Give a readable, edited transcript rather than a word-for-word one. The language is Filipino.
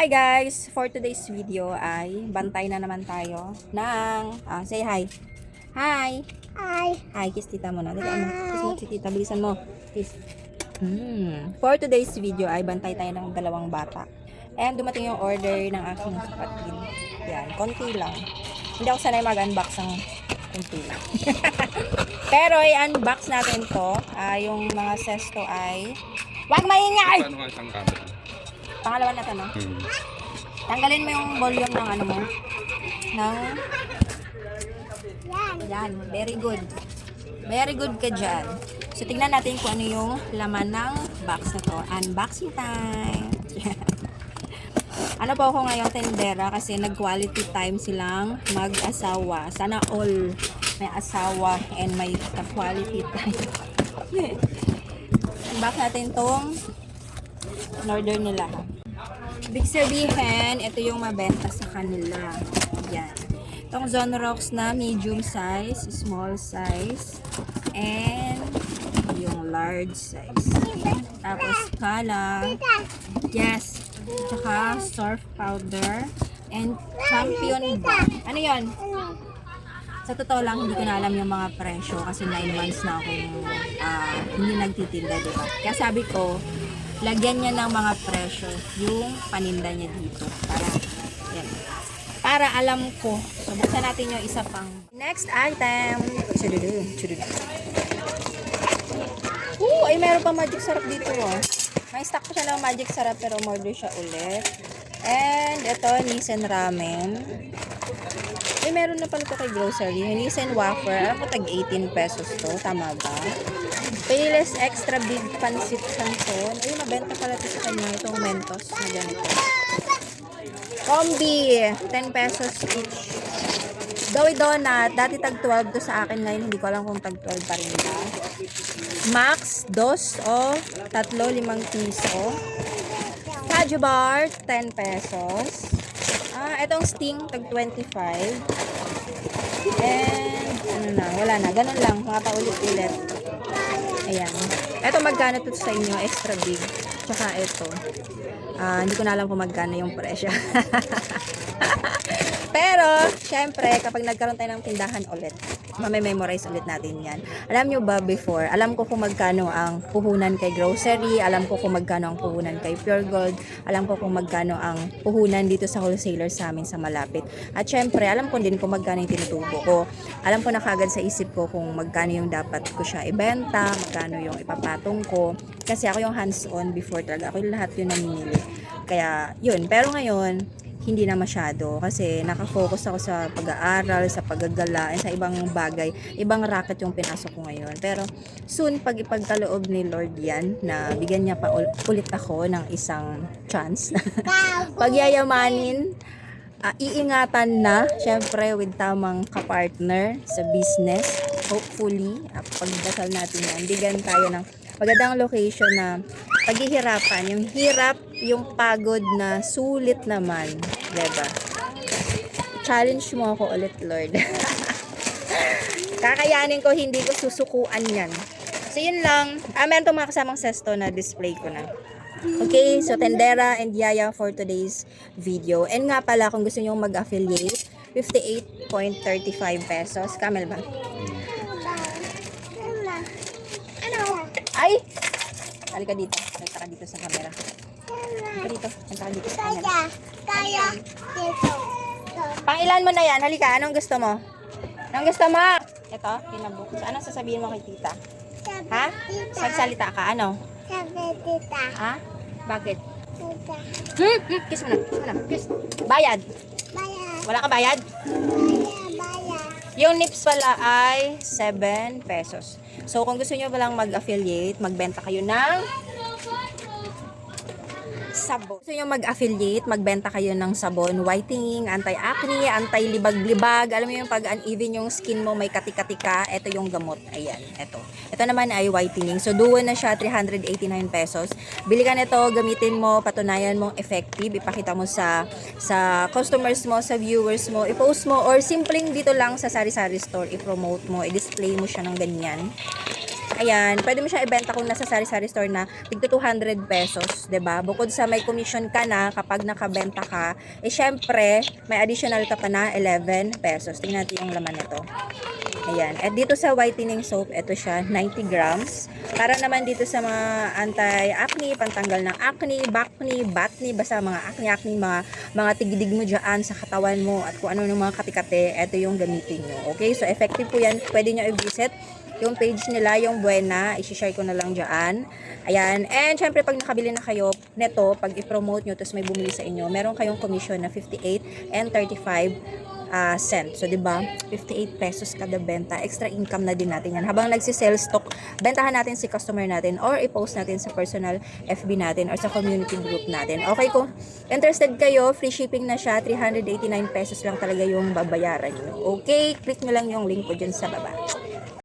Hi guys! For today's video ay bantay na naman tayo ng... say hi! Hi! Hi. Hi! Kiss tita mo na. Dali, ano? Kiss mo si tita. Bilisan mo. Kiss. For today's video ay bantay tayo ng dalawang bata. And dumating yung order ng aking kapatid. Yan. Konti lang. Hindi ako sanay mag-unbox ng konti lang. Pero i-unbox natin to. Yung mga sesto ay... Wag maingay! Paano ka isang camera? Pangalawa na to, no? Tanggalin mo yung volume ng ano mo. Ng... Yan. Very good. Very good ka dyan. So, tignan natin kung ano yung laman ng box na to. Unboxing time. Ano po ako ngayon, tendera, kasi nag-quality time silang mag-asawa. Sana all may asawa and may quality time. Unbox natin tong in-order nila. Big sabihin, ito yung mabenta sa kanila. Yan. Itong Zonrox na medium size, small size, and yung large size. Tapos kala, yes, tsaka surf powder, and champion bar. Ano yon? Sa totoo lang, hindi ko na alam yung mga presyo kasi 9 months na akong hindi nagtitinda, diba? Kaya sabi ko, lagyan niya ng mga presyo yung paninda niya dito. Yan. Para alam ko. So, buksan natin yung isa pang next item. Ay meron pa magic sarap dito, oh. May stock pa siya ng magic sarap pero umorder siya ulit. And ito, Nissan ramen. Meron na pala ito kay grocery. Nissan wafer. Alam ko tag 18 pesos to. Tama ba? Payless extra big pancit canton. Ay, mabenta pala ito sa kanya. Itong Mentos na ganito. Combi. 10 pesos each. Doy donut. Dati tag 12 to sa akin. Ngayon hindi ko alam kung tag 12 pa rin ba. Max, 2 o 3, 5 piso. Kaju bar, 10 pesos. Itong Sting, tag 25. And, ano na, wala na. Ganun lang, mga paulit-ulit. Ayan. Ito, magkano to sa inyo? Extra big. Tsaka ito. Hindi ko na alam kung magkano yung presyo. Pero, syempre, kapag nagkaroon tayo ng tindahan ulit, mamememorize ulit natin yan. Alam nyo ba before, alam ko kung magkano ang puhunan kay grocery, alam ko kung magkano ang puhunan kay Pure Gold, alam ko kung magkano ang puhunan dito sa wholesaler sa amin sa malapit. At syempre, alam ko din kung magkano yung tinutubo ko. Alam ko na kagad sa isip ko kung magkano yung dapat ko siya ibenta, magkano yung ipapatong ko. Kasi ako yung hands-on before talaga. Ako yung lahat yung namimili. Kaya, yun. Pero ngayon, hindi na masyado kasi nakafocus ako sa pag-aaral, sa paggagala, sa ibang bagay. Ibang racket yung pinasok ko ngayon. Pero soon, pag ipagkaloob ni Lord yan, na bigyan niya pa ulit ako ng isang chance. Pagyayamanin, iingatan na, syempre with tamang kapartner sa business. Hopefully, pagdasal natin yan, bigyan tayo ng magandang location na paghihirapan, yung hirap, yung pagod na sulit naman, diba? Challenge mo ako ulit, Lord. Kakayanin ko, hindi ko susukuan yan. So, yun lang. Meron itong mga kasamang sesto na display ko na. Okay, so tendera and yaya for today's video. And nga pala, kung gusto nyo mag-affiliate, 58.35 pesos. Camel ba? Ay! Halika dito. Halika ka dito sa camera. Halika dito. Halika ka dito sa camera. Kaya dito. Pangilan mo na yan. Halika. Anong gusto mo? Anong gusto mo? Ito, tinabuk. So, anong sasabihin mo kay tita? Ha? Magsalita ka. Ano? Sabi tita. Ha? Bakit? Tita. Kiss mo na. Kiss mo na. Kiss. Bayad. Baya. Wala ka bayad? Baya. Yung nips pala ay 7 pesos. So, kung gusto nyo palang mag-affiliate, magbenta kayo ng sabon. Gusto nyo mag-affiliate, magbenta kayo ng sabon, whitening, anti-acne, anti-libag-libag. Alam mo yung pag uneven yung skin mo, may katika-tika, ito yung gamot. Ayan, ito. Ito naman ay whitening. So, duo na siya, 389 pesos. Bili ka nito, gamitin mo, patunayan mong effective, ipakita mo sa customers mo, sa viewers mo, i-post mo, or simpleng dito lang sa sari-sari store, i-promote mo, i-display mo siya ng ganyan. ayan, pwede mo siya ibenta kung nasa sari-sari store na tigto 200 pesos, 'di ba? Bukod sa may commission ka na kapag nakabenta ka, eh syempre, may additional ka pa na 11 pesos. Tingnan natin yung laman nito. Ayan. At dito sa whitening soap, ito siya, 90 grams. Para naman dito sa mga anti-acne, pantanggal ng acne, bacne, batni, basta mga acne-acne, mga tigidig mo dyan sa katawan mo at kung ano ng mga katikate, ito yung gamitin nyo. Okay? So, effective po yan. Pwede nyo i-visit yung page nila, yung Buena. I-share ko na lang dyan. Ayan. And, syempre, pag nakabili na kayo neto, pag i-promote nyo, tapos may bumili sa inyo, meron kayong commission na 58 and 35 cent. So, 'di ba? 58 pesos kada benta. Extra income na din natin 'yan. Habang nagsi-sell stock, bentahan natin si customer natin or i-post natin sa personal FB natin or sa community group natin. Okay, kung interested kayo, free shipping na siya. 389 pesos lang talaga yung babayaran niyo. Okay, click nyo lang yung link ko dyan sa baba.